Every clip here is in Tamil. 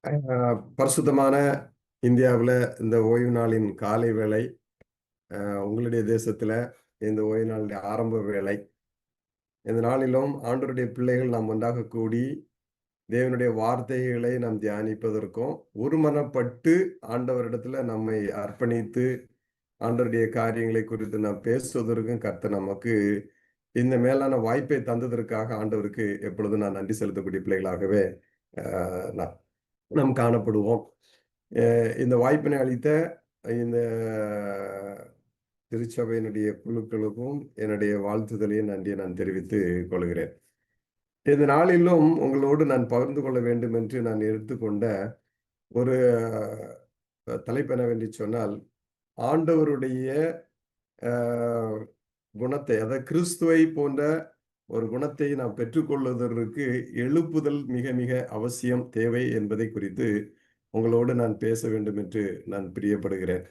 பரிசுத்தமான இந்தியாவில் இந்த ஓய்வு நாளின் காலை வேளை, உங்களுடைய தேசத்துல இந்த ஓய்வு நாளுடைய ஆரம்ப வேளை. இந்த நாளிலும் ஆண்டவருடைய பிள்ளைகள் நாம் ஒன்றாக கூடி தேவனுடைய வார்த்தைகளை நாம் தியானிப்பதற்கும் ஒருமனப்பட்டு ஆண்டவரிடத்துல நம்மை அர்ப்பணித்து ஆண்டவருடைய காரியங்களை குறித்து நாம் பேசுவதற்கும் கர்த்தர் நமக்கு இந்த மேலான வாய்ப்பை தந்ததற்காக ஆண்டவருக்கு எப்பொழுதும் நான் நன்றி செலுத்தக்கூடிய பிள்ளைகளாகவே நாம் காணப்படுவோம். இந்த வாய்ப்பினை அளித்த இந்த திருச்சபையினுடைய குழுக்களுக்கும் என்னுடைய வாழ்த்துதலையும் நன்றியை நான் தெரிவித்துக் கொள்கிறேன். இந்த நாளிலும் உங்களோடு நான் பகிர்ந்து கொள்ள வேண்டும் என்று நான் எடுத்துக்கொண்ட ஒரு தலைப்பு என்னவென்று சொன்னால், ஆண்டவருடைய குணத்தை, அதாவது கிறிஸ்துவை போன்ற ஒரு குணத்தை நாம் பெற்றுக்கொள்வதற்கு எழுப்புதல் மிக மிக அவசியம், தேவை என்பதை குறித்து உங்களோடு நான் பேச வேண்டும் என்று நான் பிரியப்படுகிறேன்.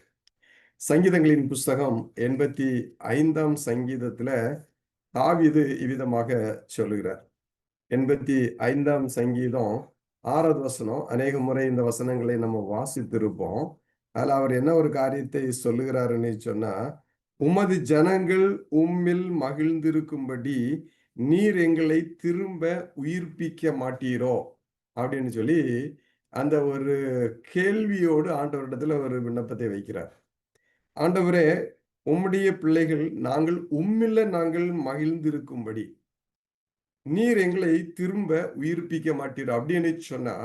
சங்கீதங்களின் புஸ்தகம் 85ஆம் சங்கீதத்துல தாவீது இவ்விதமாக சொல்லுகிறார். 85ஆம் சங்கீதம் 6வது வசனம். அநேக முறை இந்த வசனங்களை நம்ம வாசித்திருப்போம். அதில் அவர் என்ன ஒரு காரியத்தை சொல்லுகிறாருன்னு சொன்னா, உமது ஜனங்கள் உம்மில் மகிழ்ந்திருக்கும்படி நீர் எங்களை திரும்ப உயிர்ப்பிக்க மாட்டீரோ அப்படின்னு சொல்லி அந்த ஒரு கேள்வியோடு ஆண்டவரிடத்துல ஒரு விண்ணப்பத்தை வைக்கிறார். ஆண்டவரே, உம்முடைய பிள்ளைகள் நாங்கள் மகிழ்ந்திருக்கும்படி நீர் எங்களை திரும்ப உயிர்ப்பிக்க மாட்டீர் அப்படின்னு சொன்னா,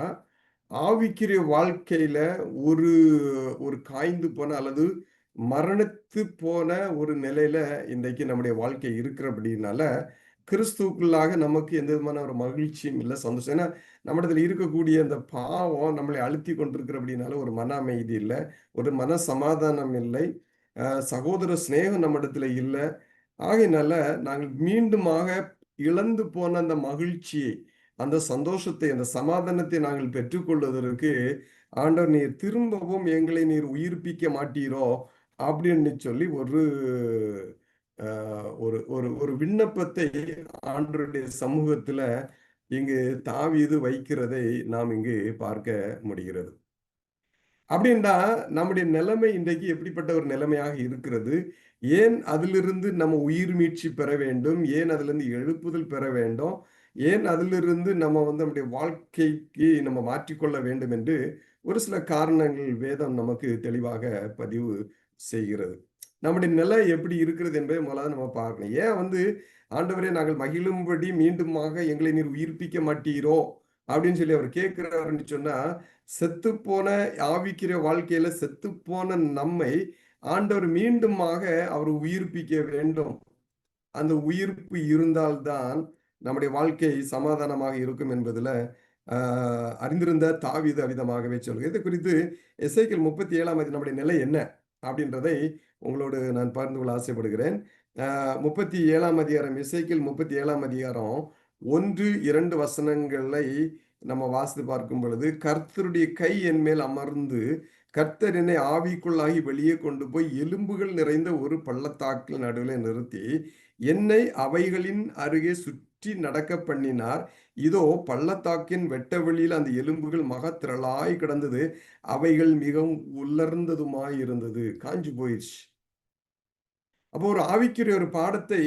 ஆவிக்குரிய வாழ்க்கையில ஒரு ஒரு காய்ந்து போன அல்லது மரணத்து போன ஒரு நிலையில இன்றைக்கு நம்முடைய வாழ்க்கை இருக்கிறபடினால கிறிஸ்துக்குள்ளாக நமக்கு எந்த விதமான ஒரு மகிழ்ச்சியும் இல்லை, சந்தோஷம். ஏன்னா நம்மிடத்துல இருக்கக்கூடிய அந்த பாவம் நம்மளை அழுத்தி கொண்டிருக்கிறபடினால ஒரு மன அமைதி இல்லை, ஒரு மன சமாதானம் இல்லை, சகோதர சிநேகம் நம்மிடத்துல இல்லை. ஆகையினால நாங்கள் மீண்டுமாக இழந்து போன அந்த மகிழ்ச்சியை, அந்த சந்தோஷத்தை, அந்த சமாதானத்தை நாங்கள் பெற்றுக்கொள்வதற்கு ஆண்டவர் நீர் திரும்பவும் எங்களை நீர் உயிர்ப்பிக்க மாட்டீரோ அப்படின்னு சொல்லி ஒரு ஒரு ஒரு ஒரு விண்ணப்பத்தை ஆண்டவருடைய சமூகத்துல இங்கு தாவீது வைக்கிறதை நாம் இங்கு பார்க்க முடிகிறது. அப்படின்னா நம்முடைய நிலைமை இன்றைக்கு எப்படிப்பட்ட ஒரு நிலைமையாக இருக்கிறது? ஏன் அதிலிருந்து நம்ம உயிர் மீட்சி பெற வேண்டும்? ஏன் அதிலிருந்து எழுப்புதல் பெற வேண்டும்? ஏன் அதிலிருந்து நம்ம நம்முடைய வாழ்க்கைக்கு நம்ம மாற்றிக்கொள்ள வேண்டும் என்று ஒரு சில காரணங்கள் வேதம் நமக்கு தெளிவாக பதிவு செய்கிறது. நம்முடைய நிலை எப்படி இருக்கிறது என்பதை முதலாவது நம்ம பார்க்கணும். ஏன் ஆண்டவரே நாங்கள் மகிழும்படி மீண்டுமாக எங்களை நீர் உயிர்ப்பிக்க மாட்டீரோ அப்படின்னு சொல்லி அவர் கேட்கிறாருன்னு சொன்னா, செத்து போன ஆவிக்கிற வாழ்க்கையில செத்து போன நம்மை ஆண்டவர் மீண்டுமாக அவர் உயிர்ப்பிக்க வேண்டும். அந்த உயிர்ப்பு இருந்தால்தான் நம்முடைய வாழ்க்கை சமாதானமாக இருக்கும் என்பதுல அறிந்திருந்த தாவீது அவிதமாகவே சொல்கிறேன். இதை குறித்து எசேக்கியேல் 37ஆம் நம்முடைய நிலை என்ன அப்படின்றதை உங்களோடு நான் பகிர்ந்து கொள்ள ஆசைப்படுகிறேன். 37ஆம் அதிகாரம், எசேக்கியேல் 37ஆம் அதிகாரம் 1-2 வசனங்களை நம்ம வாசித்து பார்க்கும் பொழுது, கர்த்தருடைய கை என் மேல் அமர்ந்து கர்த்தர் என்னை ஆவிக்குள்ளாகி வெளியே கொண்டு போய் எலும்புகள் நிறைந்த ஒரு பள்ளத்தாக்கில் நடுவில் நிறுத்தி என்னை அவைகளின் அருகே சுற்றி நடக்க பண்ணினார். இதோ பள்ளத்தாக்கின் வெட்ட வெளியில் அந்த எலும்புகள் மகத்திரளாய் கிடந்தது, அவைகள் மிகவும் உலர்ந்ததுமாய் இருந்தது. காஞ்சு போயிடுச்சு. அப்போ ஒரு ஆவிக்குரிய ஒரு பாடத்தை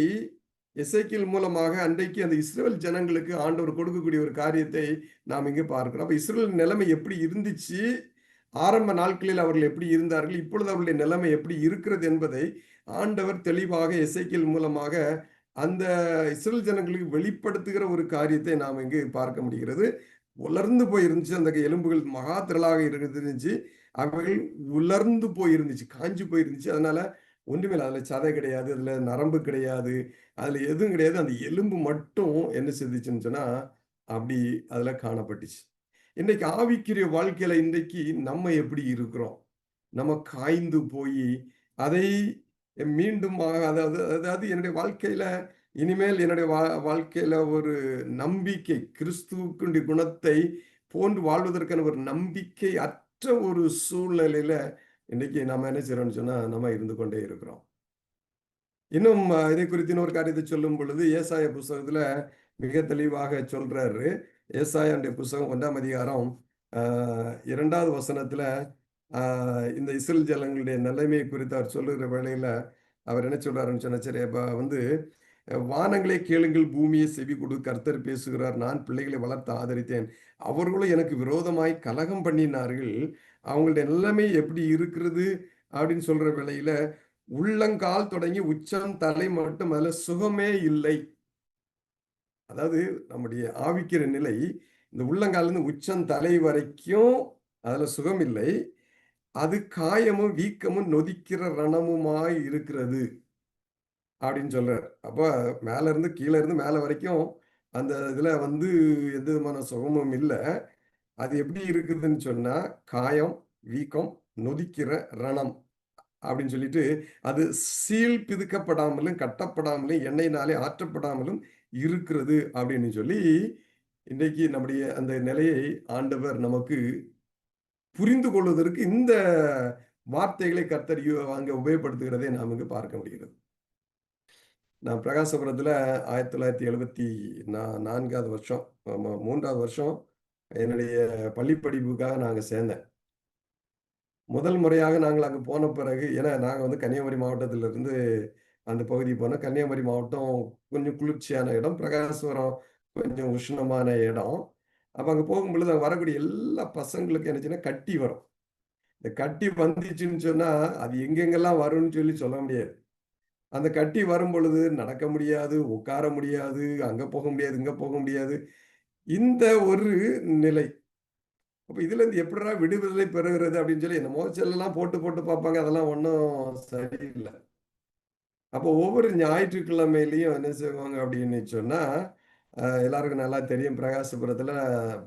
எசேக்கியேல் மூலமாக அன்றைக்கு அந்த இஸ்ரவேல் ஜனங்களுக்கு ஆண்டவர் கொடுக்கக்கூடிய ஒரு காரியத்தை நாம் இங்கே பார்க்கிறோம். அப்ப இஸ்ரவேல் நிலைமை எப்படி இருந்துச்சு, ஆரம்ப நாட்களில் அவர்கள் எப்படி இருந்தார்கள், இப்பொழுது அவர்களுடைய நிலைமை எப்படி இருக்கிறது என்பதை ஆண்டவர் தெளிவாக எசேக்கியேல் மூலமாக அந்த இஸ்ரவேல் ஜனங்களுக்கு வெளிப்படுத்துகிற ஒரு காரியத்தை நாம் இங்கு பார்க்க முடிகிறது. உலர்ந்து போயிருந்துச்சு, அந்த எலும்புகள் மகா திரளாக இருந்துச்சு, அவைகள் உலர்ந்து போயிருந்துச்சு, காஞ்சி போயிருந்துச்சு. அதனால ஒன்றுமே இல்லை, அதில் சதை கிடையாது, அதில் நரம்பு கிடையாது, அதில் எதுவும் கிடையாது. அந்த எலும்பு மட்டும் என்ன செஞ்சுச்சுன்னு சொன்னால் அப்படி அதில் காணப்பட்டுச்சு. இன்றைக்கு ஆவிக்குரிய வாழ்க்கையில இன்றைக்கு நம்ம எப்படி இருக்கிறோம்? நம்ம காய்ந்து போய் அதை மீண்டும் அதாவது என்னுடைய வாழ்க்கையில இனிமேல் என்னுடைய வாழ்க்கையில ஒரு நம்பிக்கை, கிறிஸ்துவுக்குடைய குணத்தை போன்று வாழ்வதற்கான ஒரு நம்பிக்கை அற்ற ஒரு சூழ்நிலையில இன்னைக்கு நம்ம என்ன செய்யறோம்னு சொன்னா நம்ம இருந்து கொண்டே இருக்கிறோம். இன்னும் இதை குறித்து இன்னொரு காரியத்தை சொல்லும் பொழுது ஏசாயா புஸ்தகத்துல மிக தெளிவாக சொல்றாரு. ஏசாயாவுடைய புஸ்தகம் 1ஆம் அதிகாரம் 2வது வசனத்துல இந்த இஸ்ரேல் ஜனங்களுடைய நிலைமை குறித்து அவர் சொல்லுகிற வேளையில அவர் என்ன சொல்றாருன்னு சொன்னா, சரி அப்ப வந்து வானங்களே கேளுங்கள், பூமியை செவி கொடு, கர்த்தர் பேசுகிறார், நான் பிள்ளைகளை வளர்த்து ஆதரித்தேன், அவர்களும் எனக்கு விரோதமாய் கலகம் பண்ணினார்கள், அவங்களுடைய நிலைமை எப்படி இருக்கிறது அப்படின்னு சொல்ற வேளையில, உள்ளங்கால் தொடங்கி உச்சம் தலை மட்டும் அதுல சுகமே இல்லை. அதாவது நம்முடைய ஆவிக்கிற நிலை இந்த உள்ளங்காலிருந்து உச்சம் தலை வரைக்கும் அதுல சுகம் இல்லை. அது காயமும் வீக்கமும் நொதிக்கிற ரணமுமாய் இருக்கிறது அப்படின்னு சொல்றார். அப்ப மேல இருந்து கீழ இருந்து மேல வரைக்கும் அந்த இதுல வந்து எந்த விதமான சுகமும் இல்ல. அது எப்படி இருக்குதுன்னு சொன்னா, காயம், வீக்கம், நொதிக்கிற ரணம் அப்படின்னு சொல்லிட்டு, அது சீல் பிதுக்கப்படாமலும், கட்டப்படாமலும், எண்ணெயினாலே ஆற்றப்படாமலும் இருக்கிறது அப்படின்னு சொல்லி, இன்றைக்கு நம்முடைய அந்த நிலையை ஆண்டவர் நமக்கு புரிந்து கொள்வதற்கு இந்த வார்த்தைகளை கர்த்தர் அங்க உபயோகப்படுத்துகிறதை நாம் இங்கு பார்க்க முடிகிறது. நான் பிரகாசபுரத்துல 1974வது வருஷம், ஆமா 3வது வருஷம் என்னுடைய பள்ளி படிப்புக்காக நாங்க சேர்ந்தேன். முதல் முறையாக நாங்கள் அங்க போன பிறகு ஏன்னா நாங்க வந்து கன்னியாகுமரி மாவட்டத்திலிருந்து அந்த பகுதிக்கு போனோம். கன்னியாகுமரி மாவட்டம் கொஞ்சம் குளிர்ச்சியான இடம். பிரகாசபுரம் கொஞ்சம் உஷ்ணமான இடம். அப்ப அங்க போகும்பொழுது அங்க வரக்கூடிய எல்லா பசங்களுக்கும் என்னச்சுன்னா கட்டி வரும். இந்த கட்டி வந்துச்சுன்னு சொன்னா, அது எங்கெங்கெல்லாம் வரும்னு சொல்லி சொல்ல முடியாது. அந்த கட்டி வரும்பொழுது நடக்க முடியாது, உட்கார முடியாது, அங்க போக முடியாது, இங்க போக முடியாது. இந்த ஒரு நிலை. அப்ப இதுலேருந்து எப்புட்றா விடுதலை பெறுகிறது அப்படின்னு சொல்லி என்னமோ செல்லலாம் போட்டு போட்டு பார்ப்பாங்க. அதெல்லாம் ஒண்ணும் சரியில்ல. அப்போ ஒவ்வொரு ஞாயிற்றுக்கிழமையிலயும் என்ன செய்வாங்க அப்படின்னு சொன்னா, எல்லாருக்கும் நல்லா தெரியும் பிரகாசபுரத்துல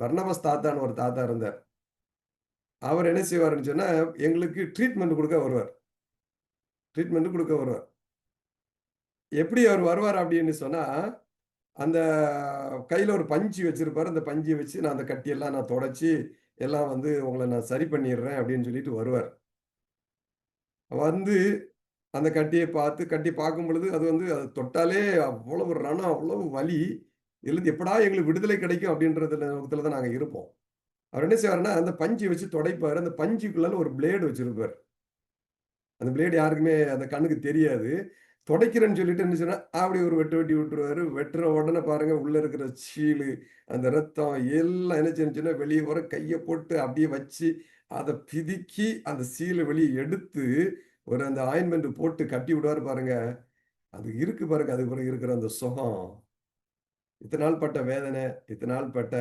பர்னபாஸ் தாத்தான்னு ஒரு தாத்தா இருந்தார். அவர் என்ன செய்வாருன்னு சொன்னா, எங்களுக்கு ட்ரீட்மெண்ட் குடுக்க வருவார். ட்ரீட்மெண்ட் குடுக்க வருவார். எப்படி அவர் வருவார் அப்படின்னு சொன்னா, அந்த கையில ஒரு பஞ்சு வச்சிருப்பாரு. அந்த பஞ்சு வச்சு நான் அந்த கட்டியெல்லாம் நான் தொடச்சு, எல்லாம் வந்து உங்கள நான் சரி பண்ணிடுறேன் அப்படின்னு சொல்லிட்டு வருவார். வந்து அந்த கட்டிய பார்த்து கட்டி பார்க்கும் பொழுது, அது வந்து அது தொட்டாலே அவ்வளவு ரணம், அவ்வளவு வலி. இதுலருந்து எப்படா எங்களுக்கு விடுதலை கிடைக்கும் அப்படின்றதுல நோக்கத்துல தான் நாங்க இருப்போம். அவர் என்ன செய்வாருன்னா, அந்த பஞ்சு வச்சு துடைப்பாரு. அந்த பஞ்சுக்குள்ளால ஒரு பிளேடு வச்சிருப்பாரு. அந்த பிளேடு யாருக்குமே அந்த கண்ணுக்கு தெரியாது. துடைக்கிறேன்னு சொல்லிட்டு என்ன சொன்னா, அப்படி ஒரு வெட்டு வெட்டி விட்டுருவாரு. வெட்டுற உடனே பாருங்க, உள்ள இருக்கிற சீலு, அந்த ரத்தம் எல்லாம் என்ன செஞ்சுச்சுன்னா, வெளிய வர கைய போட்டு அப்படியே வச்சு, அத பிதுக்கி அந்த சீல வெளிய எடுத்து, ஒரு அந்த ஆயின்மென்ட் போட்டு கட்டி விடுவாரு பாருங்க. அது இருக்கு பாருங்க, அதுக்கு பிறகு இருக்கிற அந்த சுகம். இத்தன நாள் பட்ட வேதனை, இத்தன நாள் பட்ட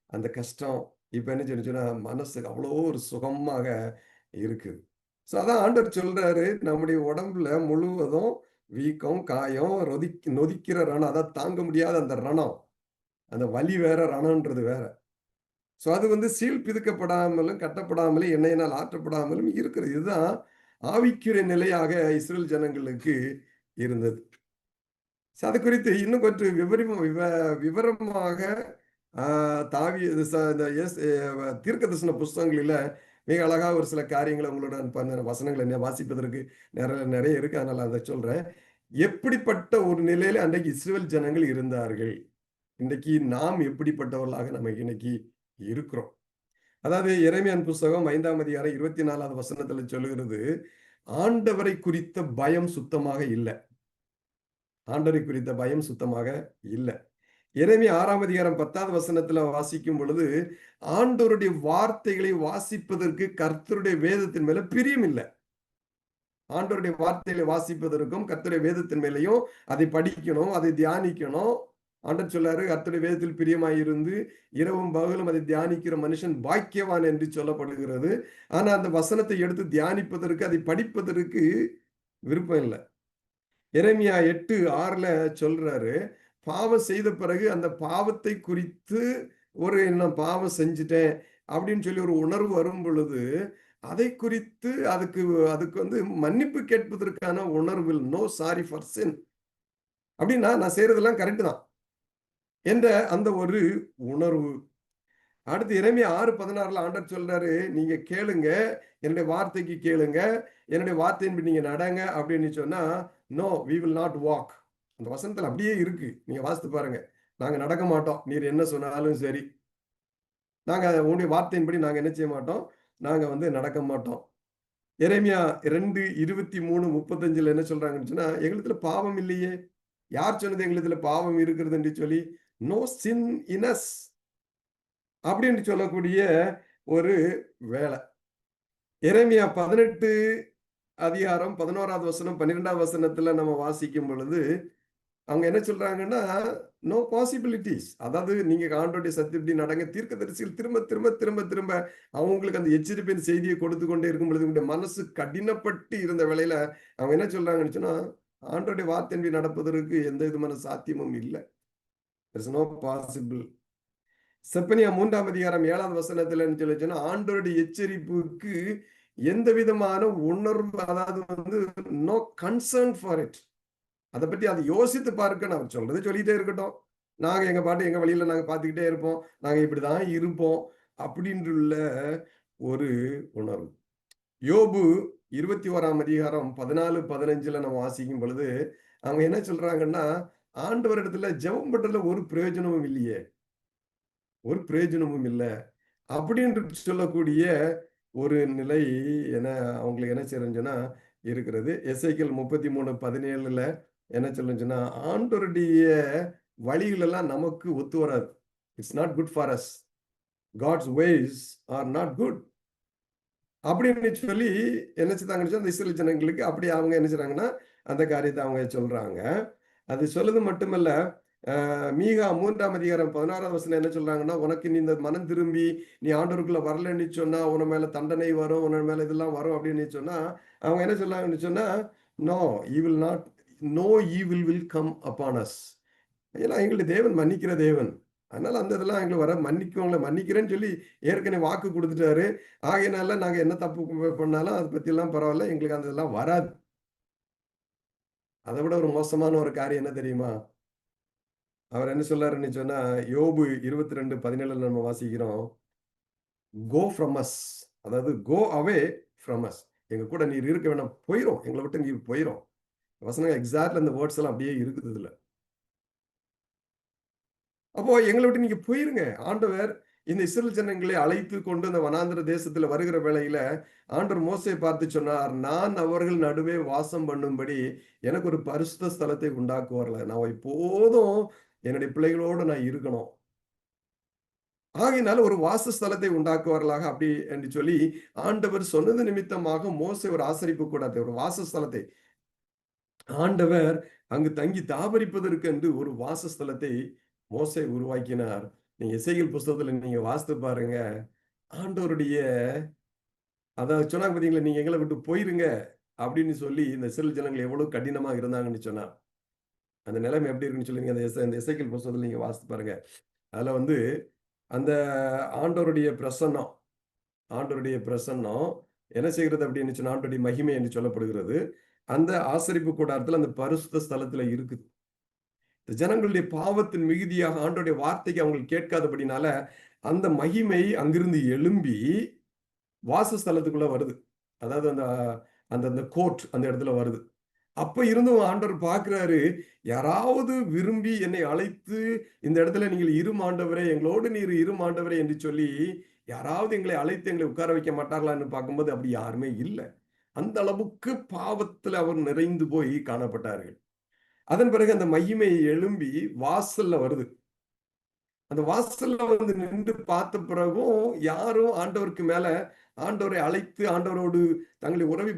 அந்த கஷ்டம், இப்ப என்ன சொன்னுச்சுன்னா, மனசுக்கு அவ்வளோ ஒரு சுகமாக இருக்குது. ஸோ அதான் ஆண்டவர் சொல்றாரு, நம்முடைய உடம்புல முழுவதும் வீக்கம், காயம், நொதிக்கிற ரணம். அதான் தாங்க முடியாத அந்த ரணம். அந்த வலி வேற, ரணம்ன்றது வேற. ஸோ அது வந்து சீல் பிதுக்கப்படாமலும், கட்டப்படாமலும், எண்ணெயினால் ஆற்றப்படாமலும் இருக்கிறது. இதுதான் ஆவிக்குரிய நிலையாக இஸ்ரவேல் ஜனங்களுக்கு இருந்தது. அது குறித்து இன்னும் கொஞ்சம் விவரமாக ஆ தாவீது இந்த தீர்க்கதரிசன புஸ்தகங்களில மிக அழகா ஒரு சில காரியங்கள உங்களுடன் வசனங்கள வாசிப்பதற்கு நிறைய இருக்கு. அதனால அத சொல்றேன். எப்படிப்பட்ட ஒரு நிலையில அன்றைக்கு இஸ்ரவேல் ஜனங்கள் இருந்தார்கள். இன்றைக்கு நாம் எப்படிப்பட்டவர்களாக நம்ம இன்னைக்கு இருக்கிறோம். அதாவது எரேமியாவின் புஸ்தகம் 5ஆம் அதிகாரம் 24வது வசனத்துல சொல்லுகிறது, ஆண்டவரை குறித்த பயம் சுத்தமாக இல்ல. ஆண்டவரை குறித்த பயம் சுத்தமாக இல்ல. எரேமியா 6ஆம் அதிகாரம் 10வது வசனத்துல வாசிக்கும் பொழுது, ஆண்டவருடைய வார்த்தைகளை வாசிப்பதற்கு கர்த்தருடைய வேதத்தின் மேல பிரியம் இல்ல. ஆண்டவருடைய வார்த்தைகளை வாசிப்பதற்கும், கர்த்தருடைய வேதத்தின் மேலயும் அதை படிக்கணும், அதை தியானிக்கணும். ஆண்டவர் சொல்லாரு, கர்த்தருடைய வேதத்தில் பிரியமாயிருந்து இரவும் பகலும் அதை தியானிக்கிற மனுஷன் பாக்கியவான் என்று சொல்லப்படுகிறது. ஆனா அந்த வசனத்தை எடுத்து தியானிப்பதற்கு, அதை படிப்பதற்கு விருப்பம் இல்ல. எரேமியா 8:6ல சொல்றாரு, பாவம் செய்த பிறகு அந்த பாவத்தை குறித்து நான் பாவம் செஞ்சுட்டேன் அப்படின்னு சொல்லி ஒரு உணர்வு வரும் பொழுது, அதை குறித்து அதுக்கு அதுக்கு வந்து மன்னிப்பு கேட்பதற்கான உணர்வில் நோ சாரி ஃபார் சின் அப்படின்னா நான் செய்யறதெல்லாம் கரெக்ட் தான் என்ற அந்த ஒரு உணர்வு. அடுத்து எரேமியா 6:16ல ஆண்டவர் சொல்றாரு, நீங்க கேளுங்க, என்னுடைய வார்த்தைக்கு கேளுங்க, என்னுடைய வார்த்தையின்படி நீங்க நடங்க அப்படின்னு சொன்னா, no we will not walk. அந்த வசனத்துல அப்படியே இருக்கு. நீங்க வாசித்து பாருங்க. நாங்க நடக்க மாட்டோம். நீர் என்ன சொன்னாலும் சரி. நாங்க உன்னுடைய வார்த்தையின்படி நாங்க என்ன செய்ய மாட்டோம், நாங்க வந்து நடக்க மாட்டோம். எரேமியா 2:23-35 என்ன சொல்றாங்கன்னு சொன்னா, எங்களுதுல பாவம் இல்லையே. யார் சொன்னது எங்களுதுல பாவம் இருக்கிறது என்று சொல்லி, நோ சின் இன் அஸ் அப்படின்னு சொல்லக்கூடிய ஒரு வேலை. எரேமியா 18 அதிகாரம் 11வது வசனம் 12வது வசனத்துல நம்ம வாசிக்கும் பொழுது, அவங்க என்ன சொல்றாங்கன்னா, நோ பாசிபிலிட்டீஸ். அதாவது நீங்க ஆண்டவருடைய சத்தியப்படி நடங்க. தீர்க்கதரிசிகள் திரும்ப திரும்ப திரும்ப திரும்ப அவங்களுக்கு அந்த எச்சரிப்பின் செய்தியை கொடுத்து கொண்டே இருக்கும் பொழுது, உங்களுடைய மனசு கடினப்பட்டு இருந்த வேளையில அவங்க என்ன சொல்றாங்கன்னு சொன்னா, ஆண்டவருடைய வார்த்தையின்படி நடப்பதற்கு எந்த விதமான சாத்தியமும் இல்ல. There is no possible. செப்பனியா 3ஆம் அதிகாரம் 7வது வசனத்துல சொல்லி சொன்னா, ஆண்டவருடைய எச்சரிப்புக்கு எந்த விதமான உணர்வு, அதாவது வந்து நோ கன்சர்ன் ஃபார் இட். அதை பத்தி அதை யோசித்து பார்க்க நான் சொல்றது சொல்லிட்டே இருக்கட்டும். நாங்க எங்க பாட்டு எங்க வழியில நாங்க பார்த்துக்கிட்டே இருப்போம். நாங்க இப்படிதான் இருப்போம். அப்படின்றுள்ள ஒரு உணர்வு. யோபு 21ஆம் அதிகாரம் 14, 15ல நம்ம வாசிக்கும் பொழுது, அவங்க என்ன சொல்றாங்கன்னா, ஆண்டவரிடத்துல ஜெபம் பண்றதுல ஒரு பிரயோஜனமும் இல்லையே. ஒரு பிரயோஜனமும் இல்ல. அப்படின்னு சொல்லக்கூடிய ஒரு நிலை என அவங்களுக்கு என்ன செய்யறதுன்னு சொன்னா இருக்கிறது. எசேக்கியேல் 33:17ல என்ன சொல்லுன்னு சொன்னா, ஆண்டவருடைய வழிகள் எல்லாம் நமக்கு ஒத்து வராது. It's not good for us. God's ways are not good. அப்படின்னு சொல்லி என்ன செய்தாங்கன்னு சொன்னா, அந்த இஸ்ரவேல் ஜனங்களுக்கு அப்படி அவங்க என்ன செய்றாங்கன்னா, அந்த காரியத்தை அவங்க சொல்றாங்க. அது சொல்லுது மட்டுமல்ல, மீகா 3ஆம் அதிகாரம் 16வது வசனம் என்ன சொல்றாங்கன்னா, உனக்கு நீ இந்த மனம் திரும்பி நீ ஆண்டவருக்குள்ள வரலன்னு சொன்னா, உன் மேல தண்டனை வரும், உன் மேல இதெல்லாம் வரும் அப்படின்னு சொன்னா, அவங்க என்ன சொல்றாங்கன்னு சொன்னா, no evil not, no evil will come upon us. ஏன்னா எங்களுடைய தேவன் மன்னிக்கிற தேவன். அதனால அந்த இதெல்லாம் எங்களுக்கு வர மன்னிக்கவங்கள மன்னிக்கிறேன்னு சொல்லி ஏற்கனவே வாக்கு குடுத்துட்டாரு. ஆகையினால நாங்க என்ன தப்பு பண்ணாலும் அத பத்திலாம் பரவால்ல. எங்களுக்கு அந்த இதெல்லாம் வராது. அத விட ஒரு மோசமான ஒரு காரியம் என்ன தெரியுமா? அவர் என்ன சொல்றாருன்னு சொன்னா, யோபு 22:17ல நம்ம வாசிக்கிறோம். Go from us. அதாவது கோ அவே ஃப்ரம் அஸ். எங்க கூட நீர் இருக்க வேண்டாம். போயிரும். எங்கள விட்டு நீர் போயிரும். வசனம் எக்ஸாக்ட்லி அந்த வேர்ட்ஸ் எல்லாம் அப்படியே இருக்குது இதுல. அப்போ எங்கள விட்டு நீங்க போயிருங்க. ஆண்டவர் இந்த இஸ்ரவேல் ஜனங்களை அழைத்து கொண்டு அந்த வனாந்திர தேசத்துல வருகிற வேளையில, ஆண்டவர் மோசேயை பார்த்து சொன்னார், நான் அவர்கள் நடுவே வாசம் பண்ணும்படி எனக்கு ஒரு பரிசுத்த ஸ்தலத்தை உண்டாக்குவார்களாக. நான் எப்போதும் என்னுடைய பிள்ளைகளோடு நான் இருக்கணும். ஆகையினால ஒரு வாசஸ்தலத்தை உண்டாக்குவார்களாக அப்படி என்று சொல்லி ஆண்டவர் சொன்னது நிமித்தமாக மோசே ஒரு ஆசரிப்பு கூடாது, ஒரு வாசஸ்தலத்தை ஆண்டவர் அங்கு தங்கி தாபரிப்பதற்கு என்று ஒரு வாசஸ்தலத்தை மோசே உருவாக்கினார். நீங்க எசேக்கியேல் புஸ்தகத்துல நீங்க வாசித்து பாருங்க. ஆண்டவருடைய, அதாவது சொன்னாங்க பாத்தீங்களா, நீங்க எங்களை விட்டு போயிருங்க அப்படின்னு சொல்லி இந்த இஸ்ரவேல் ஜனங்கள் எவ்வளவு கடினமா இருந்தாங்கன்னு சொன்னா, அந்த நிலைமை எப்படி இருக்குன்னு சொல்லி நீங்க அந்த எசேக்கியேல் புஸ்தகத்துல நீங்க வாசித்து பாருங்க. அதுல வந்து அந்த ஆண்டவருடைய பிரசன்னம், ஆண்டவருடைய பிரசன்னம் என்ன செய்கிறது அப்படின்னு சொன்னா, ஆண்டவருடைய மகிமை என்று சொல்லப்படுகிறது. அந்த ஆசரிப்பு கூடாரத்துல அந்த பரிசுத்த ஸ்தலத்துல இருக்குது. இந்த ஜனங்களுடைய பாவத்தின் மிகுதியாக ஆண்டவருடைய வார்த்தைக்கு அவங்க கேட்காதபடினால அந்த மகிமை அங்கிருந்து எழும்பி வாசஸ்தலத்துக்குள்ள வருது. அதாவது அந்த அந்த அந்த கோர்ட் அந்த இடத்துல வருது. அப்ப இருந்தும் ஆண்டவர் பார்க்கிறாரு, யாராவது விரும்பி என்னை அழைத்து இந்த இடத்துல நீங்கள் இரும் ஆண்டவரே, எங்களோடு நீர் இரும் ஆண்டவரே என்று சொல்லி யாராவது எங்களை அழைத்து எங்களை உட்கார வைக்க மாட்டார்களான்னு பார்க்கும்போது அப்படி யாருமே இல்ல. அந்த அளவுக்கு பாவத்துல அவர் நிறைந்து போய் காணப்பட்டார்கள். அதன் பிறகு அந்த மகிமை எழும்பி வாசல்ல வருது. அந்த வாசல்ல வந்து நின்று பார்த்த பிறகும் யாரும் ஆண்டவருக்கு மேல ஆண்டவரை அழைத்து ஆண்டவரோடு தங்களை உறவை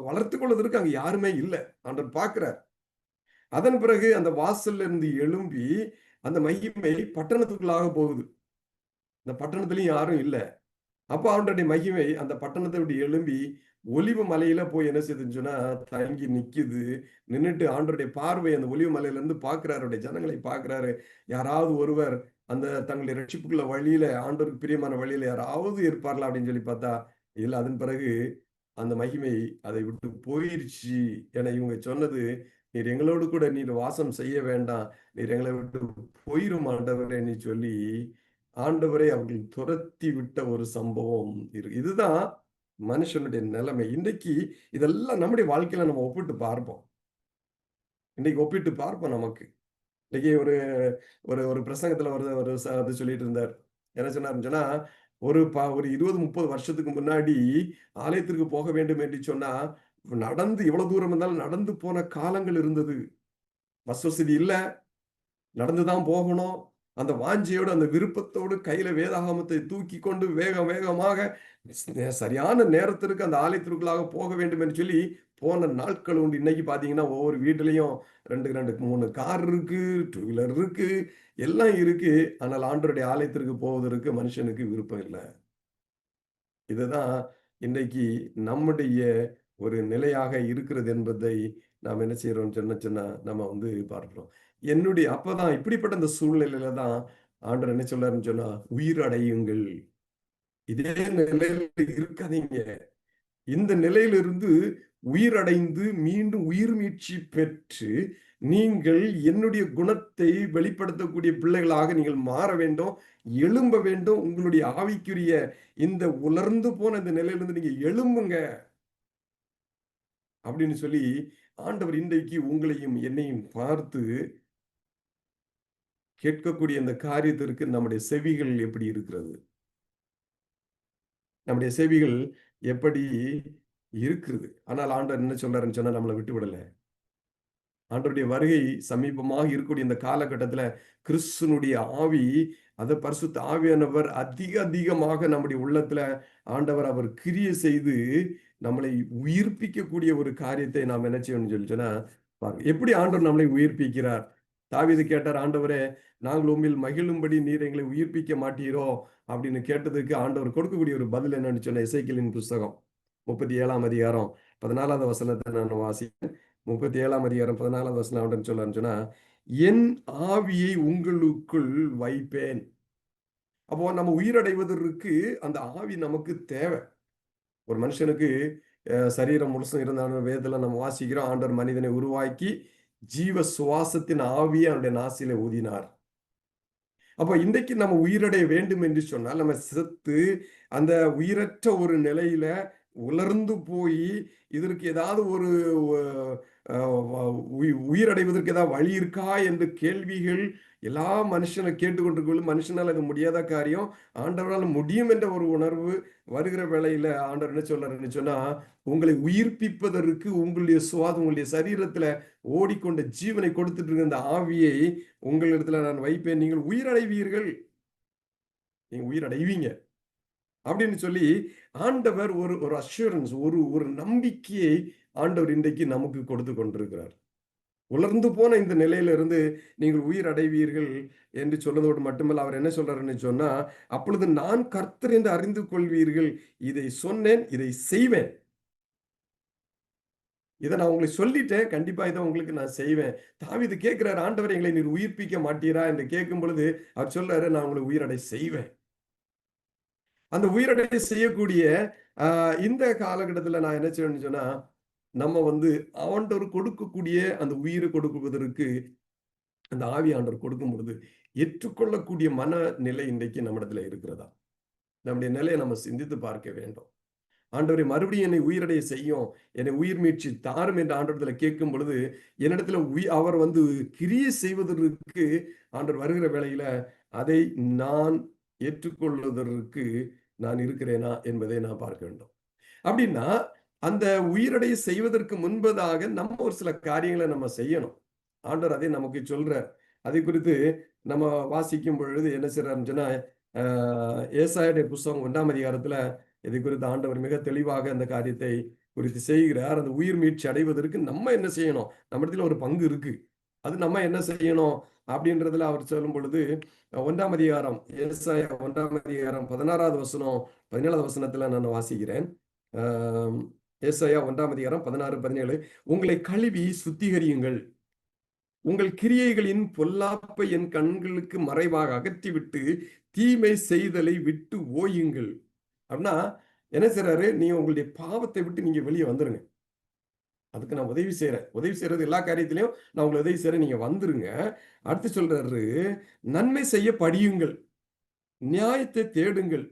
வளர்த்துக் கொள்வதற்கு அங்க யாருமே இல்ல. ஆண்டவர் பார்க்கிறார். அதன் பிறகு அந்த வாசல்ல இருந்து எழும்பி அந்த மகிமை பட்டணத்துக்குள்ளாக போகுது. இந்த பட்டணத்திலயும் யாரும் இல்ல. அப்ப ஆண்டவருடைய மகிமை அந்த பட்டணத்தை விட்டு எழும்பி ஒலிவ மலையில போய் என்ன செய்யுதுன்னு சொன்னா தங்கி நிக்குது. நின்னுட்டு ஆண்டவருடைய பார்வை அந்த ஒலிவ மலையில இருந்து பார்க்கிறாரு. அவருடைய ஜனங்களை பார்க்கிறாரு. யாராவது ஒருவர் அந்த தங்களுடைய ரட்சிப்புக்குள்ள வழியில, ஆண்டவருக்கு பிரியமான வழியில யாராவது இருப்பார்களா அப்படின்னு சொல்லி பார்த்தா, இல்ல. அதன் பிறகு அந்த மகிமை அதை விட்டு போயிருச்சு என இவங்க சொன்னது, நீர் எங்களோடு கூட நீர் வாசம் செய்ய வேண்டாம். நீர் எங்களை விட்டு போயிரும் ஆண்டவரேன்னு சொல்லி, ஆண்டவரை அவர்கள் துரத்தி விட்ட ஒரு சம்பவம் இதுதான் மனுஷனுடைய நிலைமை. இன்றைக்கு இதெல்லாம் நம்முடைய வாழ்க்கையில நம்ம ஒப்பிட்டு பார்ப்போம். இன்னைக்கு ஒப்பிட்டு பார்ப்போம் நமக்கு. இன்னைக்கு ஒரு ஒரு ஒரு பிரசங்கத்துல ஒரு ஒரு அது சொல்லிட்டு இருந்தார். என்ன சொன்னாருன்னு சொன்னா, ஒரு 20-30 வருஷத்துக்கு முன்னாடி ஆலயத்திற்கு போக வேண்டும் என்று சொன்னா, நடந்து எவ்வளவு தூரம் இருந்தாலும் நடந்து போன காலங்கள் இருந்தது. பஸ் வசதி இல்ல. நடந்து தான் போகணும். அந்த வாஞ்சையோடு, அந்த விருப்பத்தோடு கையில வேதாகமத்தை தூக்கிக் கொண்டு வேக வேகமாக சரியான நேரத்திற்கு அந்த ஆலயத்திற்குள்ளாக போக வேண்டும் என்று சொல்லி போன நாட்கள் உண்டு. இன்னைக்கு பார்த்தீங்கன்னா, ஒவ்வொரு வீட்டிலயும் 2, 3 கார் இருக்கு, 2 வீலர் இருக்கு, எல்லாம் இருக்கு. ஆனால் ஆண்டவருடைய ஆலயத்திற்கு போவதற்கு மனுஷனுக்கு விருப்பம் இல்ல. இதுதான் இன்றைக்கு நம்முடைய ஒரு நிலையாக இருக்கிறது என்பதை நாம் என்ன செய்றோம் சொன்னா நம்ம பார்க்கிறோம். அப்பதான் இப்படிப்பட்ட அந்த சூழ்நிலையில தான் ஆண்டவர் என்ன சொல்றாருன்னு சொன்னா, உயிர் அடையுங்கள். இதே நிலையில இருக்காதீங்க. இந்த நிலையிலிருந்து உயிரடைந்து மீண்டும் உயிர் மீட்சி பெற்று நீங்கள் என்னுடைய குணத்தை வெளிப்படுத்தக்கூடிய பிள்ளைகளாக நீங்கள் மாற வேண்டும், எழும்ப வேண்டும். உங்களுடைய ஆவிக்குரிய இந்த உலர்ந்து போன இந்த நிலையிலிருந்து நீங்க எழும்புங்க அப்படின்னு சொல்லி ஆண்டவர் இன்றைக்கு உங்களையும் என்னையும் பார்த்து கேட்கக்கூடிய இந்த காரியத்திற்கு நம்முடைய செவிகள் எப்படி இருக்கிறது? நம்முடைய செவிகள் எப்படி இருக்குது? ஆனால் ஆண்டவர் என்ன சொல்றாருன்னு சொன்னா நம்மள விட்டு விடல. ஆண்டவருடைய வருகை சமீபமாக இருக்கக்கூடிய இந்த காலகட்டத்துல கிறிஸ்துனுடைய ஆவி, பரிசுத்த ஆவியானவர் அதிகமாக நம்முடைய உள்ளத்துல ஆண்டவர் அவர் கிரியை செய்து நம்மளை உயிர்ப்பிக்கக்கூடிய ஒரு காரியத்தை நாம் என்ன செய்யணும்னு சொல்லி சொன்னா பாருங்க. எப்படி ஆண்டவர் நம்மளை உயிர்ப்பிக்கிறார்? தாவீது கேட்டார், ஆண்டவரே, நாங்கள் உம்மில் மகிழும்படி நீர் எங்களை உயிர்ப்பிக்க மாட்டீரோ அப்படின்னு கேட்டதுக்கு ஆண்டவர் கொடுக்கக்கூடிய ஒரு பதில் என்னன்னு சொன்ன எசேக்கியேலின் புஸ்தகம் 37ஆம் அதிகாரம் 14வது வசனத்தை நான் வாசிக்கிறேன். 37ஆம் அதிகாரம் 14வது வசனம் ஆண்டவர் சொல்றாருன்னு சொன்னா, என் ஆவியை உங்களுக்குள் வைப்பேன். அப்போ நம்ம உயிரடைவதற்கு அந்த ஆவி நமக்கு தேவை. ஒரு மனுஷனுக்கு சரீரம் முழுசும் இருந்தாலும் வேதத்துல நம்ம வாசிக்கிறோம், ஆண்டவர் மனிதனை உருவாக்கி ஜீவ சுவாசத்தின் ஆவியை அவனுடைய நாசியில ஊதினார். அப்ப இன்றைக்கு நம்ம உயிரடைய வேண்டும் என்று சொன்னால் நம்ம செத்து அந்த உயிரற்ற ஒரு நிலையில உலர்ந்து போய் இதற்கு ஏதாவது ஒரு உயிரடைவதற்கு ஏதாவது வழி இருக்கா என்ற கேள்விகள் எல்லா மனுஷனை கேட்டுக்கொண்டிருக்கும். மனுஷனால் அது முடியாத காரியம், ஆண்டவரால் முடியும் என்ற ஒரு உணர்வு வருகிற வேளையில ஆண்டவர் என்ன சொல்றாருன்னு சொன்னா, உங்களை உயிர்ப்பிப்பதற்கு உங்களுடைய சுவாதம் உங்களுடைய சரீரத்துல ஓடிக்கொண்ட ஜீவனை கொடுத்துட்டு இருக்க அந்த ஆவியை உங்களிடத்துல நான் வைப்பேன், நீங்கள் உயிரடைவீர்கள், நீங்க உயிரடைவீங்க அப்படின்னு சொல்லி ஆண்டவர் ஒரு அஷூரன்ஸ், ஒரு நம்பிக்கையை ஆண்டவர் இன்றைக்கு நமக்கு கொடுத்து கொண்டிருக்கிறார். உலர்ந்து போன இந்த நிலையில இருந்து நீங்கள் உயிர் அடைவீர்கள் என்று சொன்னதோடு மட்டுமல்ல, அவர் என்ன சொல்றாருன்னு சொன்னா, அப்பொழுது நான் கர்த்தர் என்று அறிந்து கொள்வீர்கள், இதை சொன்னேன், இதை செய்வேன். இதை நான் உங்களுக்கு சொல்லிட்டேன், கண்டிப்பா இதை உங்களுக்கு நான் செய்வேன். தாவீது கேட்கிறார், ஆண்டவர் எங்களை நீர் உயிர்ப்பிக்க மாட்டீரா என்று கேட்கும் பொழுது அவர் சொல்றாரு, நான் உங்களை உயிரடை செய்வேன். அந்த உயிரடை செய்யக்கூடிய இந்த காலகட்டத்தில் நான் என்ன செய்யணும்னு சொன்னா, நம்ம ஆண்டவர் கொடுக்கக்கூடிய அந்த உயிரை கொடுக்குவதற்கு அந்த ஆவி ஆண்டவர் கொடுக்கும் பொழுது ஏற்றுக்கொள்ளக்கூடிய மனநிலை இன்றைக்கு நம்மிடத்துல இருக்கிறதா? நம்முடைய நிலையை நம்ம சிந்தித்து பார்க்க வேண்டும். ஆண்டவரை மறுபடியும் என்னை உயிரடைய செய்யும், என்னை உயிர் மீட்சி தாரும் என்று ஆண்டவரத்துல கேட்கும் பொழுது என்னிடத்துல அவர் கிரியை செய்வதற்கு ஆண்டவர் வருகிற வேளையில அதை நான் ஏற்றுக்கொள்வதற்கு நான் இருக்கிறேனா என்பதை நான் பார்க்க வேண்டும். அப்படின்னா அந்த உயிரடை செய்வதற்கு முன்பதாக நம்ம ஒரு சில காரியங்களை நம்ம செய்யணும். ஆண்டவர் அதை நமக்கு சொல்றார். அதை குறித்து நம்ம வாசிக்கும் பொழுது என்ன செய்யறாருன்னு சொன்னா, ஏசாயாவுடைய புஸ்தகம் 1ஆம் அதிகாரத்துல இதை குறித்து ஆண்டவர் மிக தெளிவாக அந்த காரியத்தை குறித்து செய்கிறார். அந்த உயிர் மீட்சி அடைவதற்கு நம்ம என்ன செய்யணும்? நம்ம இடத்துல ஒரு பங்கு இருக்கு. அது நம்ம என்ன செய்யணும் அப்படின்றதுல அவர் சொல்லும் பொழுது 1ஆம் அதிகாரம், ஏசாயா 1ஆம் அதிகாரம் 16வது வசனம் 17வது வசனத்துல நான் வாசிக்கிறேன். ஏசாயா 1ஆம் அதிகாரம் 16, 17, உங்களை கழுவி சுத்திகரியுங்கள், உங்கள் கிரியைகளின் பொல்லாப்பை என் கண்களுக்கு மறைவாக அகற்றிவிட்டு தீமை செய்தலை விட்டு ஓயுங்கள். அப்படின்னா என்ன செய்றாரு? நீங்க உங்களுடைய பாவத்தை விட்டு நீங்க வெளியே வந்துருங்க. அதுக்கு நான் உதவி செய்யறேன். உதவி செய்யறது எல்லா காரியத்திலையும் நான் உங்களுக்கு உதவி செய்யறேன், நீங்க வந்துருங்க. அடுத்து சொல்றாரு, நன்மை செய்ய படியுங்கள், நியாயத்தை தேடுங்கள்,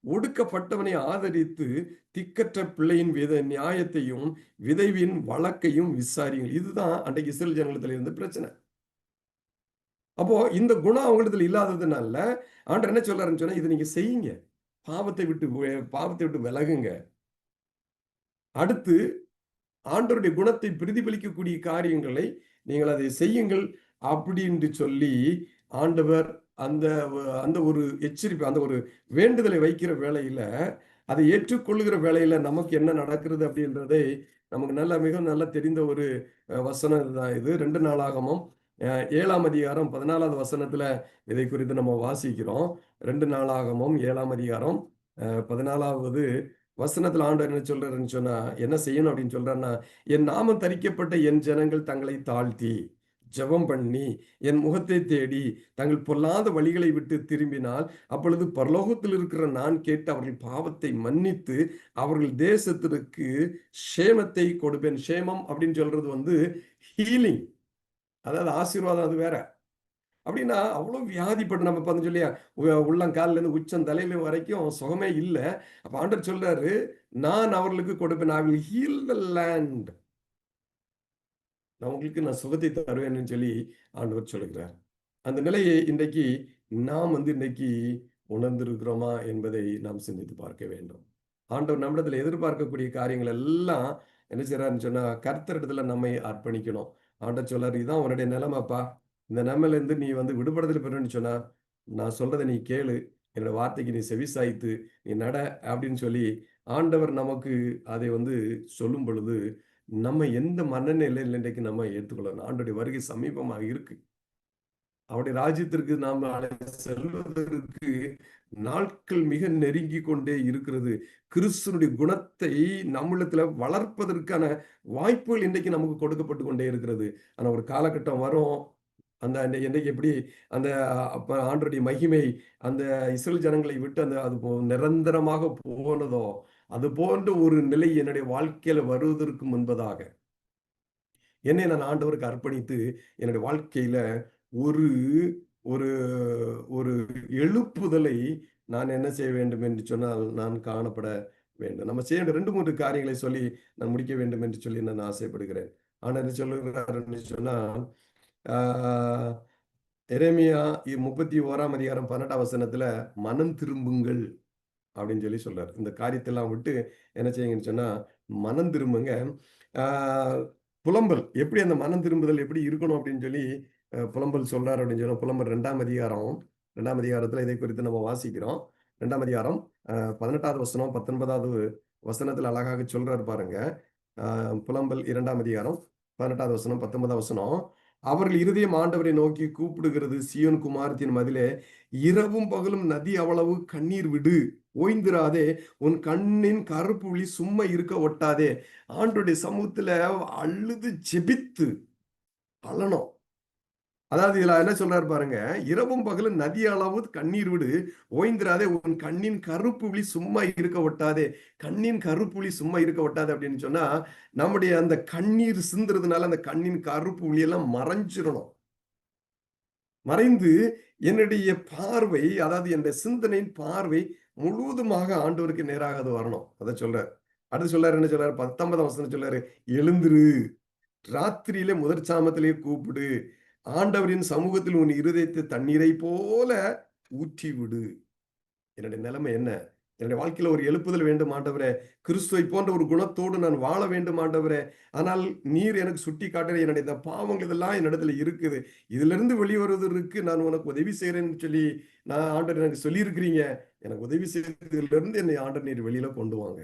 ஒடுக்கப்பட்டவனை ஆதரித்து திக்கற்ற பிள்ளையின் நியாயத்தையும் விதைவின் வழக்கையும் விசாரியுங்கள். இதுதான் அன்றைக்கு இஸ்ரவேல் ஜனங்களிடத்தில் இருந்த பிரச்சனை. அப்போ இந்த குணம் அவங்களிடத்துல இல்லாததுனால ஆண்டவர் என்ன சொல்றாருன்னு சொன்னா, இது நீங்க செய்யுங்க, பாவத்தை விட்டு விலகுங்க. அடுத்து ஆண்டவருடைய குணத்தை பிரதிபலிக்கக்கூடிய காரியங்களை நீங்கள் அதை செய்யுங்கள் அப்படின்னு சொல்லி ஆண்டவர் அந்த அந்த ஒரு எச்சரிப்பு, அந்த ஒரு வேண்டுதலை வைக்கிற வேளையில, அதை ஏற்றுக்கொள்ளுகிற வேளையில நமக்கு என்ன நடக்கிறது அப்படின்றதை நமக்கு மிக நல்லா தெரிந்த ஒரு வசனம் தான் இது. 2 நாளாகமம் 7ஆம் அதிகாரம் 14வது வசனத்துல இதை குறித்து நம்ம வாசிக்கிறோம். 2 நாளாகமம் 7ஆம் அதிகாரம் 14வது வசனத்துல ஆண்டவர் என்ன சொல்றாருன்னு சொன்னா, என்ன செய்யணும் அப்படின்னு சொல்றாருன்னா, என் நாமம் தரிக்கப்பட்ட என் ஜனங்கள் தங்களை தாழ்த்தி ஜெபம் பண்ணி என் முகத்தை தேடி தங்கள் பொல்லாத வழிகளை விட்டு திரும்பினால், அப்பொழுது பரலோகத்தில் இருக்கிற நான் கேட்டு அவர்கள் பாவத்தை மன்னித்து அவர்கள் தேசத்திற்கு சேமத்தை கொடுப்பேன். சேமம் அப்படின்னு சொல்றது வந்து ஹீலிங், அதாவது ஆசீர்வாதம், அது வேற. அப்படின்னா அவ்வளவு வியாதிப்பட்டு நம்ம பார்த்தோம் இல்லையா, உள்ளங்கால்ல இருந்து உச்சம் தலையில வரைக்கும் சுகமே இல்ல. அப்ப ஆண்டவர் சொல்றாரு, நான் அவர்களுக்கு கொடுப்பேன். I will heal the land. நான் சுகத்தை தருவேன்னு சொல்லி ஆண்டவர் சொல்லுகிறார். அந்த நிலையை இன்றைக்கு நாம் இன்றைக்கு உணர்ந்திருக்கிறோமா என்பதை நாம் சிந்தித்து பார்க்க வேண்டும். ஆண்டவர் நம்மிடத்துல எதிர்பார்க்கக்கூடிய காரியங்கள் எல்லாம் என்ன செய்யறாருன்னு சொன்னா, கர்த்தரிடத்துல நம்மை அர்ப்பணிக்கணும். ஆண்டவர் சொல்றாரு, இதான் உன்னுடைய நிலைமைப்பா, இந்த நிலைமையில இருந்து நீ விடுபடுதல் பெறணும்னு சொன்னா, நான் சொல்றதை நீ கேளு, என்னோட வார்த்தைக்கு நீ செவிசாய்த்து நீ நட அப்படின்னு சொல்லி ஆண்டவர் நமக்கு அதை சொல்லும் பொழுது, நம்ம எந்த மனநிலையில் இன்றைக்கு நம்ம ஏற்றுக்கொள்ளணும். ஆண்டவருடைய வருகை சமீபமாக இருக்கு. அவருடைய ராஜ்யத்திற்கு நாம் செல்வதற்கு நாட்கள் மிக நெருங்கி கொண்டே இருக்கிறது. கிறிஸ்துவனுடைய குணத்தை நம்மிடத்துல வளர்ப்பதற்கான வாய்ப்புகள் இன்றைக்கு நமக்கு கொடுக்கப்பட்டு கொண்டே இருக்கிறது. ஆனா ஒரு காலகட்டம் வரும், அந்த இன்றைக்கு எப்படி அந்த ஆண்டவருடைய மகிமை அந்த இஸ்ரவேல் ஜனங்களை விட்டு அது நிரந்தரமாக போனதோ, அது போன்ற ஒரு நிலை என்னுடைய வாழ்க்கையில வருவதற்கு முன்பதாக என்னை நான் ஆண்டவருக்கு அர்ப்பணித்து என்னுடைய வாழ்க்கையில ஒரு ஒரு ஒரு எழுப்புதலை நான் என்ன செய்ய வேண்டும் என்று சொன்னால், நான் காணப்பட வேண்டும். நம்ம செய்ய வேண்டிய 2, 3 காரியங்களை சொல்லி நான் முடிக்க வேண்டும் என்று சொல்லி நான் ஆசைப்படுகிறேன். ஆனா என்ன சொல்லுகிறாருன்னு சொன்னா, ஆ எரேமியா 31ஆம் அதிகாரம் 12ஆம் வசனத்துல மனம் திரும்புங்கள் அப்படின்னு சொல்லி சொல்றாரு. இந்த காரியத்தெல்லாம் விட்டு என்ன செய்யுங்கன்னு சொன்னா, மனம் திரும்புங்க. ஆ புலம்பல் எப்படி, அந்த மனம் திரும்புதல் எப்படி இருக்கணும் அப்படின்னு சொல்லி புலம்பல் சொல்றாரு அப்படின்னு சொன்னா, புலம்பல் 2ஆம் அதிகாரம் 2ஆம் அதிகாரத்துல இதை குறித்து நம்ம வாசிக்கிறோம். 2ஆம் அதிகாரம் 18வது வசனம் 19வது வசனத்துல அழகாக சொல்றாரு பாருங்க. புலம்பல் 2ஆம் அதிகாரம் 18வது வசனம் 19வது வசனம். அவர்கள் இருதயம் ஆண்டவரை நோக்கி கூப்பிடுகிறது, சீயோன் குமாரத்தின் மதிலே இரவும் பகலும் நதி அவ்வளவு கண்ணீர் விடு, ஓய்ந்திராதே, உன் கண்ணின் கருப்பு விழி சும்மா இருக்க ஒட்டாதே. ஆண்டவருடைய சமூகத்துல அழுது ஜெபித்து அழணும். அதாவது இதுல என்ன சொல்றாரு பாருங்க, இரவும் பகலும் நதி அளவு கண்ணீர் விடு, ஓய்ந்திராதே, உன் கண்ணின் கருப்பு விழி சும்மா இருக்க ஒட்டாதே. கண்ணின் கருப்பு விழி சும்மா இருக்க ஒட்டாதே அப்படின்னு சொன்னா, நம்முடைய அந்த கண்ணீர் சிந்துறதுனால அந்த கண்ணின் கருப்பு விழி எல்லாம் மறைஞ்சிடணும். மறைந்து என்னுடைய பார்வை, அதாவது என்னுடைய சிந்தனையின் பார்வை முழுவதுமாக ஆண்டவருக்கு நேராக அது வரணும். அதை சொல்றாரு. அடுத்து சொல்றாரு, என்ன சொல்றாரு, 19ஆம் வசனம் சொல்றாரு, எழுந்திரு, ராத்திரியிலே முதற் சாமத்திலே கூப்பிடு, ஆண்டவரின் சமூகத்தில் உன் இருதயத்தை தண்ணீரை போல ஊற்றி விடு. என்னுடைய நிலைமை என்ன? என்னுடைய வாழ்க்கையில ஒரு எழுப்புதல் வேண்டும் ஆண்டவரே. கிறிஸ்துவை போன்ற ஒரு குணத்தோடு நான் வாழ வேண்டும் ஆண்டவரே. ஆனால் நீர் எனக்கு சுட்டி காட்டுற என்னுடைய இந்த பாவங்கள் இதெல்லாம் என்னிடத்துல இருக்குது. இதிலிருந்து வெளிவருவதற்கு நான் உனக்கு உதவி செய்கிறேன்னு சொல்லி நான் ஆண்டவர் எனக்கு சொல்லியிருக்கிறீங்க. எனக்கு உதவி செய்ததிலிருந்து என்னை ஆண்டவர் நீர் வெளியில கொண்டு வாங்க.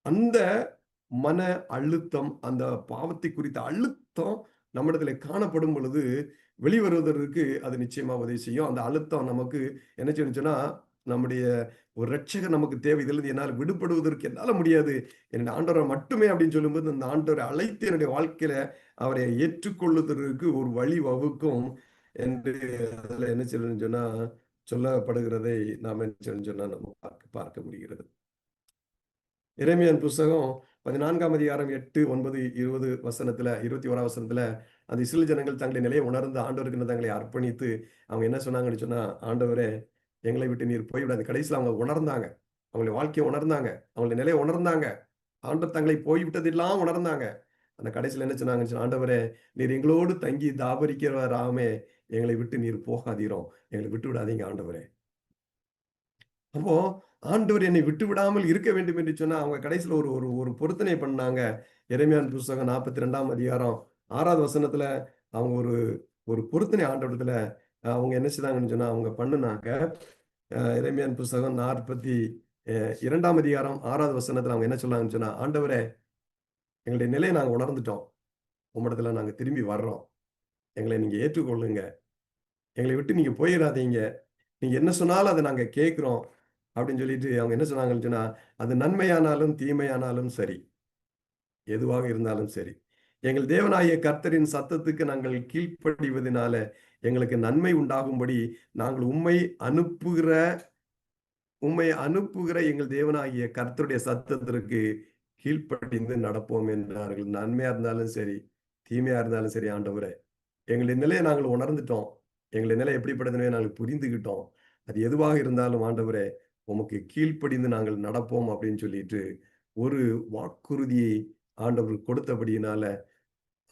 அந்த மன அழுத்தம், அந்த பாவத்தை குறித்த அழுத்தம் நம்மிடத்துல காணப்படும் பொழுது வெளிவருவதற்கு அது நிச்சயமா உதவி செய்யும். அந்த அழுத்தம் நமக்கு என்ன செய்யணும்னு சொன்னா, நம்முடைய ஒரு ரட்சகர் நமக்கு தேவை. இதிலிருந்து என்னால் விடுபடுவதற்கு என்னால முடியாது. என்னுடைய ஆண்டவரை மட்டுமே அப்படின்னு சொல்லும்போது, அந்த ஆண்டவரை அழைத்து என்னுடைய வாழ்க்கையில அவரை ஏற்றுக்கொள்வதற்கு ஒரு வழி வகுக்கும் என்று அதுல என்ன செய்யணும்னு சொன்னா சொல்லப்படுகிறதை நாம் என்ன செய்யணும்னு சொன்னா நம்ம பார்க்க முடிகிறது. எரேமியாவின் புஸ்தகம் 14ஆம் அதிகாரம் 8, 9, 20 வசனத்துல 21ஆம் வசனத்துல அந்த இஸ்ரவேல் ஜனங்கள் தங்களுடைய நிலையை உணர்ந்து ஆண்டவருக்கு தங்களை அர்ப்பணித்து அவங்க என்ன சொன்னாங்கன்னு சொன்னா, ஆண்டவரே எங்களை விட்டு நீர் போய்விடாது. கடைசியில் அவங்க உணர்ந்தாங்க, அவங்களுடைய வாழ்க்கையை உணர்ந்தாங்க, அவங்களுடைய நிலையை உணர்ந்தாங்க, ஆண்டவர் தங்களை போய்விட்டதெல்லாம் உணர்ந்தாங்க. அந்த கடைசியில் என்ன சொன்னாங்கன்னு சொன்னா, ஆண்டவரே நீர் எங்களோடு தங்கி தாபரிக்கிறவராமே, எங்களை விட்டு நீர் போகாதீரோ, எங்களை விட்டு விடாதீங்க ஆண்டவரே. அப்போ ஆண்டவர் என்னை விட்டு விடாமல் இருக்க வேண்டும் என்று சொன்னா அவங்க கடைசியில ஒரு ஒரு ஒரு பொருத்தனை பண்ணாங்க. எரேமியாவின் புஸ்தகம் 42ஆம் அதிகாரம் 6வது வசனத்துல அவங்க ஒரு ஒரு பொருத்தனை ஆண்டவரிடத்துல அவங்க என்ன செய்தாங்கன்னு சொன்னா அவங்க பண்ணுனாங்க. எரேமியாவின் புஸ்தகம் 42ஆம் அதிகாரம் 6வது வசனத்துல அவங்க என்ன சொன்னாங்கன்னு சொன்னா, ஆண்டவரே எங்களுடைய நிலையை நாங்க உணர்ந்துட்டோம். உம்மிடத்துல நாங்க திரும்பி வர்றோம். எங்களை நீங்க ஏற்றுக்கொள்ளுங்க. எங்களை விட்டு நீங்க போயிறாதீங்க. நீங்க என்ன சொன்னாலும் அத நாங்க கேட்கிறோம். அப்படின்னு சொல்லிட்டு அவங்க என்ன சொன்னாங்கன்னு சொன்னா, அது நன்மையானாலும், தீமையானாலும் சரி. எதுவாக இருந்தாலும் சரி. எங்கள் தேவனாகிய கர்த்தரின் சத்தத்துக்கு நாங்கள் கீழ்ப்படிவதினால எங்களுக்கு நன்மை உண்டாகும்படி நாங்கள் உம்மை அனுப்புகிற எங்கள் தேவனாகிய கர்த்தருடைய சத்தத்திற்கு கீழ்ப்படிந்து நடப்போம் என்றார்கள். நன்மையா இருந்தாலும் சரி, தீமையா இருந்தாலும் சரி ஆண்டவரே. எங்களுடைய நிலையை நாங்கள் உணர்ந்துட்டோம். எங்களுடைய நிலை எப்படிப்பட்டதுன்னு நாங்கள் புரிந்துகிட்டோம். அது எதுவாக இருந்தாலும் ஆண்டவரே, உமக்கு கீழ்ப்படிந்து நாங்கள் நடப்போம் அப்படின்னு சொல்லிட்டு, ஒரு வாக்குறுதியை ஆண்டவர் கொடுத்தபடியினால,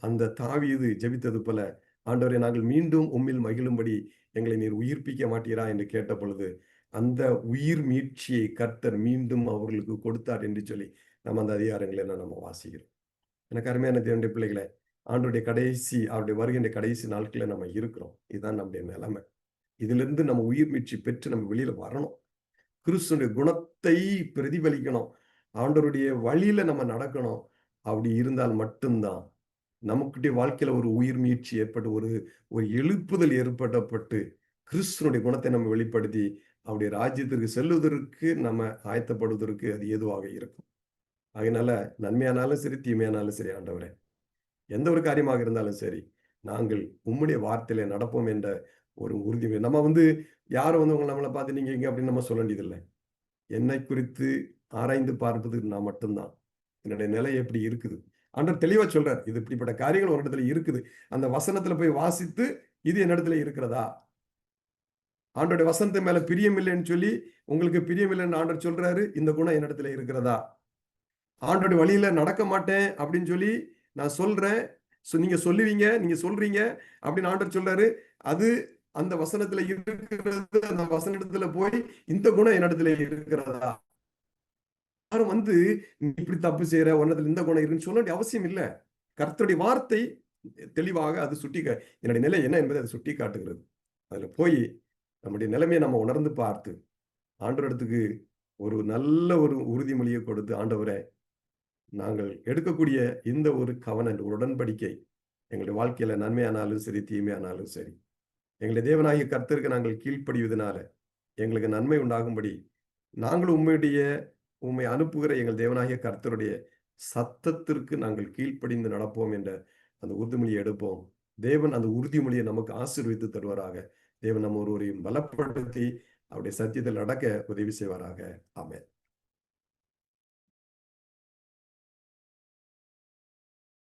அந்த தாவீது ஜெபித்தது போல, ஆண்டவரே நாங்கள் மீண்டும் உம்மில் மகிழும்படி எங்களை நீர் உயிர்ப்பிக்க மாட்டீரா என்று கேட்ட பொழுது, அந்த உயிர் மீட்சியை கர்த்தர் மீண்டும் அவர்களுக்கு கொடுத்தார் என்று சொல்லி, நம்ம அந்த அதிகாரங்களை நம்ம வாசிக்கிறோம். எனக்கு அருமையான தேவனுடைய பிள்ளைகளே, ஆண்டவருடைய கடைசி அவருடைய வருகின்ற கடைசி நாட்கள்ல நம்ம இருக்கிறோம். இதுதான் நம்முடைய நிலைமை. இதிலிருந்து நம்ம உயிர் மீட்சி பெற்று நம்ம வெளியில வரணும். கிறிஸ்துவினுடைய குணத்தை பிரதிபலிக்கணும். ஆண்டவருடைய வழியில நம்ம நடக்கணும். அப்படி இருந்தால் மட்டும்தான் நமக்குடைய வாழ்க்கையில ஒரு உயிர் மீட்சி ஏற்பட்டு ஒரு ஒரு எழுப்புதல் ஏற்படப்பட்டு கிறிஸ்துவனுடைய குணத்தை நம்ம வெளிப்படுத்தி அவருடைய ராஜ்யத்திற்கு செல்வதற்கு நம்ம ஆயத்தப்படுவதற்கு அது ஏதுவாக இருக்கும். அதனால நன்மையானாலும் சரி, தீமையானாலும் சரி ஆண்டவரே, எந்த ஒரு காரியமாக இருந்தாலும் சரி, நாங்கள் உம்முடைய வார்த்தையில நடப்போம் என்ற ஒரு உறுதி. நம்ம யாரும் உங்கள நம்மள பார்த்து நீங்க இங்க அப்படின்னு நம்ம சொல்ல வேண்டியதில்லை. என்னை குறித்து ஆராய்ந்து பார்ப்பது நான் மட்டும்தான். என்னுடைய நிலை எப்படி இருக்குது? ஆண்டவர் தெளிவா சொல்றார். இது இப்படிப்பட்ட காரியங்கள் ஒரு இடத்துல இருக்குது. அந்த வசனத்துல போய் வாசித்து, இது என்னிடத்துல இருக்கிறதா? ஆண்டவருடைய வசனத்து மேல பிரியம் இல்லைன்னு சொல்லி, உங்களுக்கு பிரியம் இல்லைன்னு ஆண்டவர் சொல்றாரு. இந்த குணம் என்னிடத்துல இருக்கிறதா? ஆண்டவருடைய வழியில நடக்க மாட்டேன் அப்படின்னு சொல்லி நான் சொல்றேன். நீங்க சொல்லுவீங்க, நீங்க சொல்றீங்க அப்படின்னு ஆண்டவர் சொல்றாரு. அது அந்த வசனத்துல இருக்கிறது, அந்த வசனத்துல போய் இந்த குணம் என்னிடத்துல இருக்கிறதா? யாரும் நீ இப்படி தப்பு செய்யற, உன்னத்துல இந்த குணம் இருக்குன்னு சொல்ல வேண்டிய அவசியம் இல்ல. கர்த்தருடைய வார்த்தை தெளிவாக அது என்னுடைய நிலை என்ன என்பதை அது சுட்டி காட்டுகிறது. அதுல போய் நம்முடைய நிலைமையை நம்ம உணர்ந்து பார்த்து ஆண்டவரிடத்துக்கு ஒரு நல்ல ஒரு உறுதிமொழியை கொடுத்து, ஆண்டவரே நாங்கள் எடுக்கக்கூடிய இந்த ஒரு கவனன் உடன்படிக்கை எங்களுடைய வாழ்க்கையில நன்மையானாலும் சரி, தீமையானாலும் சரி, எங்களுடைய தேவனாகிய கர்த்தருக்கு நாங்கள் கீழ்ப்படிவதனால எங்களுக்கு நன்மை உண்டாகும்படி நாங்களும் உம்மை அனுப்புகிற எங்கள் தேவனாகிய கர்த்தருடைய சத்தத்திற்கு நாங்கள் கீழ்ப்படிந்து நடப்போம் என்ற அந்த உறுதிமொழியை எடுப்போம். தேவன் அந்த உறுதிமொழியை நமக்கு ஆசீர்வதித்து தருவாராக. தேவன் நம்ம ஒருவரையும் பலப்படுத்தி அவருடைய சத்தியத்தில் நடக்க உதவி செய்வாராக. ஆமென்.